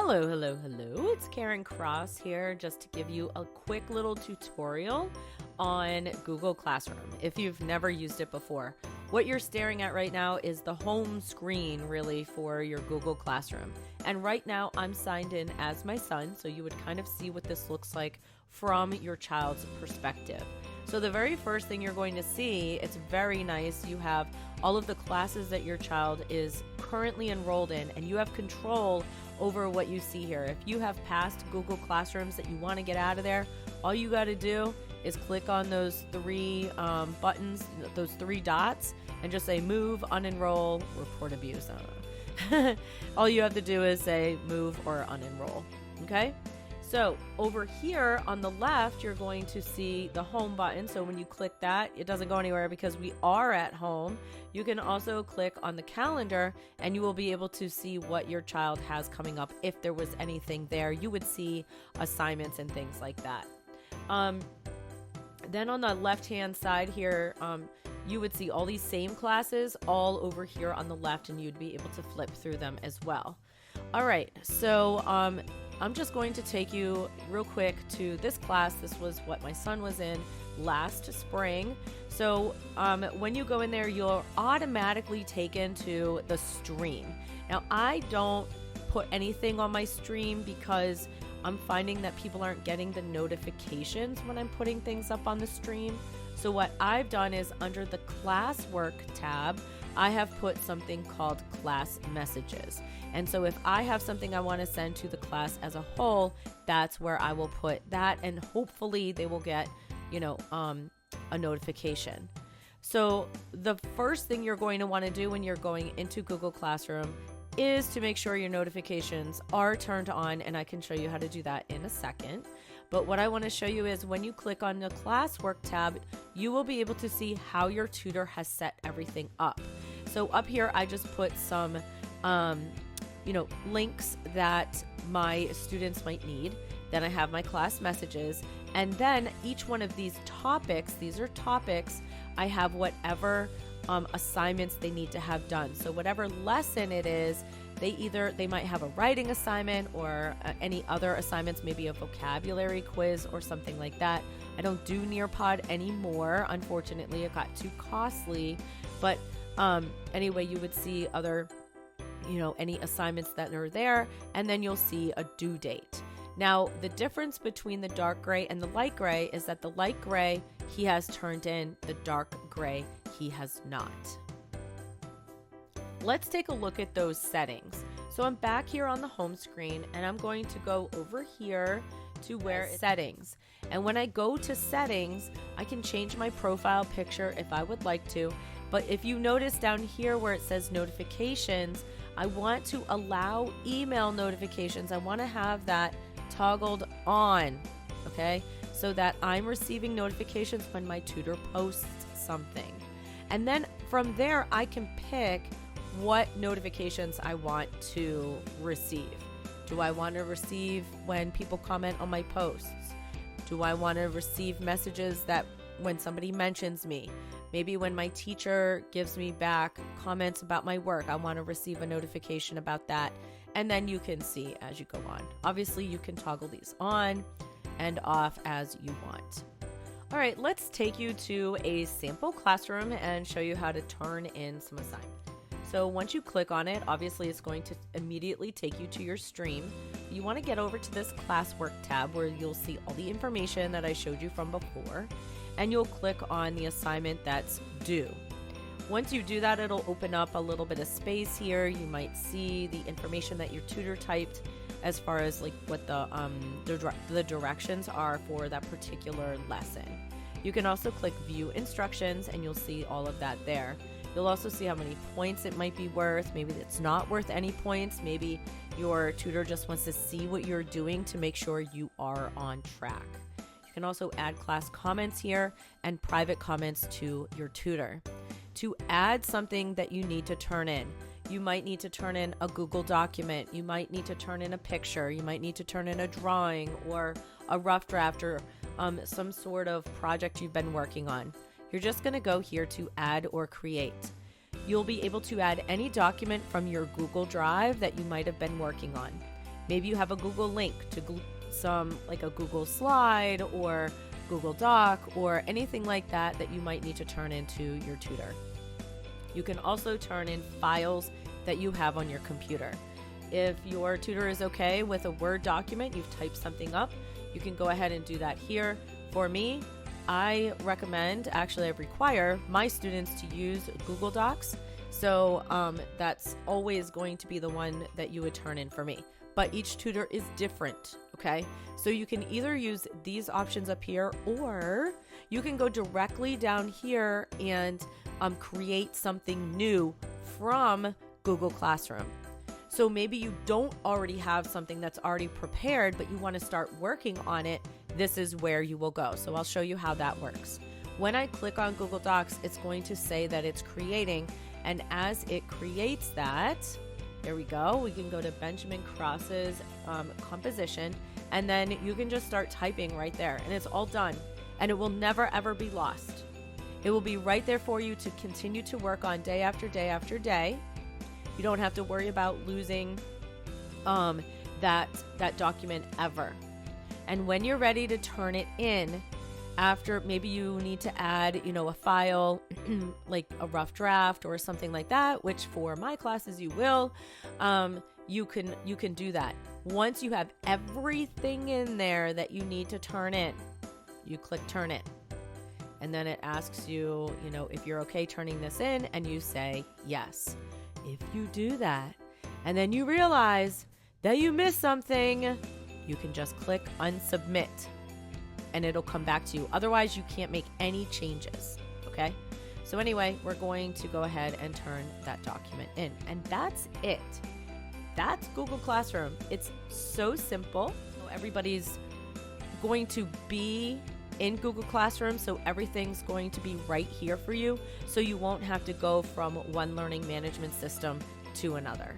Hello, hello, hello. It's Karen Cross here just to give you a quick little tutorial on Google Classroom if you've never used it before. What you're staring at right now is the home screen really for your Google Classroom. And right now I'm signed in as my son, so you would kind of see what this looks like from your child's perspective. So the very first thing you're going to see, it's very nice. You have all of the classes that your child is currently enrolled in, and you have control over what you see here. If you have past Google Classrooms that you want to get out of there, all you got to do is click on those three buttons, those three dots, and just say move, unenroll, report abuse. All you have to do is say move or unenroll. Okay? So over here on the left, you're going to see the home button. So when you click that, it doesn't go anywhere because we are at home. You can also click on the calendar and you will be able to see what your child has coming up. If there was anything there, you would see assignments and things like that. Then on the left-hand side here, you would see all these same classes all over here on the left, and you'd be able to flip through them as well. All right, so I'm just going to take you real quick to this class. This was what my son was in last spring. So when you go in there, you're automatically taken to the stream. Now, I don't put anything on my stream because I'm finding that people aren't getting the notifications when I'm putting things up on the stream. So what I've done is under the classwork tab, I have put something called class messages. And so if I have something I want to send to the class as a whole, that's where I will put that, and hopefully they will get, a notification. So the first thing you're going to want to do when you're going into Google Classroom is to make sure your notifications are turned on, and I can show you how to do that in a second. But what I want to show you is when you click on the classwork tab, you will be able to see how your tutor has set everything up. So up here, I just put some, links that my students might need. Then I have my class messages. And then each one of these topics, these are topics, I have whatever assignments they need to have done. So whatever lesson it is, they might have a writing assignment or any other assignments, maybe a vocabulary quiz or something like that. I don't do Nearpod anymore. Unfortunately, it got too costly. But anyway, you would see other, any assignments that are there, and then you'll see a due date. Now, the difference between the dark gray and the light gray is that the light gray he has turned in, the dark gray he has not. Let's take a look at those settings. So I'm back here on the home screen, and I'm going to go over here to where it's settings. And when I go to settings, I can change my profile picture if I would like to. But if you notice down here where it says notifications, I want to allow email notifications. I want to have that toggled on, okay? So that I'm receiving notifications when my tutor posts something. And then from there, I can pick what notifications I want to receive. Do I want to receive when people comment on my posts? Do I want to receive messages that when somebody mentions me? Maybe when my teacher gives me back comments about my work, I want to receive a notification about that. And then you can see as you go on. Obviously, you can toggle these on and off as you want. All right, let's take you to a sample classroom and show you how to turn in some assignments. So once you click on it, obviously it's going to immediately take you to your stream. You want to get over to this classwork tab where you'll see all the information that I showed you from before, and you'll click on the assignment that's due. Once you do that, it'll open up a little bit of space here. You might see the information that your tutor typed as far as like what the directions are for that particular lesson. You can also click view instructions and you'll see all of that there. You'll also see how many points it might be worth. Maybe it's not worth any points. Maybe your tutor just wants to see what you're doing to make sure you are on track. You can also add class comments here and private comments to your tutor. To add something that you need to turn in, you might need to turn in a Google document. You might need to turn in a picture. You might need to turn in a drawing or a rough draft or some sort of project you've been working on. You're just going to go here to add or create. You'll be able to add any document from your Google Drive that you might have been working on. Maybe you have a Google link to like a Google slide or Google Doc or anything like that that you might need to turn into your tutor. You can also turn in files that you have on your computer. If your tutor is okay with a Word document, you've typed something up, you can go ahead and do that here. For me, I recommend, actually I require my students to use Google Docs. So that's always going to be the one that you would turn in for me. But each tutor is different, okay? So you can either use these options up here, or you can go directly down here and create something new from Google Classroom. So maybe you don't already have something that's already prepared, but you want to start working on it. This is where you will go. So I'll show you how that works. When I click on Google Docs, it's going to say that it's creating. And as it creates that, there we go. We can go to Benjamin Cross's composition, and then you can just start typing right there, and it's all done, and it will never ever be lost. It will be right there for you to continue to work on day after day after day. You don't have to worry about losing that document ever. And when you're ready to turn it in, after maybe you need to add, a file like a rough draft or something like that, which for my classes you will, you can do that. Once you have everything in there that you need to turn in, you click turn in. And then it asks you, if you're okay turning this in, and you say yes. If you do that, and then you realize that you missed something, you can just click unsubmit, and it'll come back to you. Otherwise, you can't make any changes, okay? So anyway, we're going to go ahead and turn that document in, and that's it. That's Google Classroom. It's so simple. Everybody's going to be in Google Classroom, so everything's going to be right here for you, so you won't have to go from one learning management system to another.